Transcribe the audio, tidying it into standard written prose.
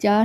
4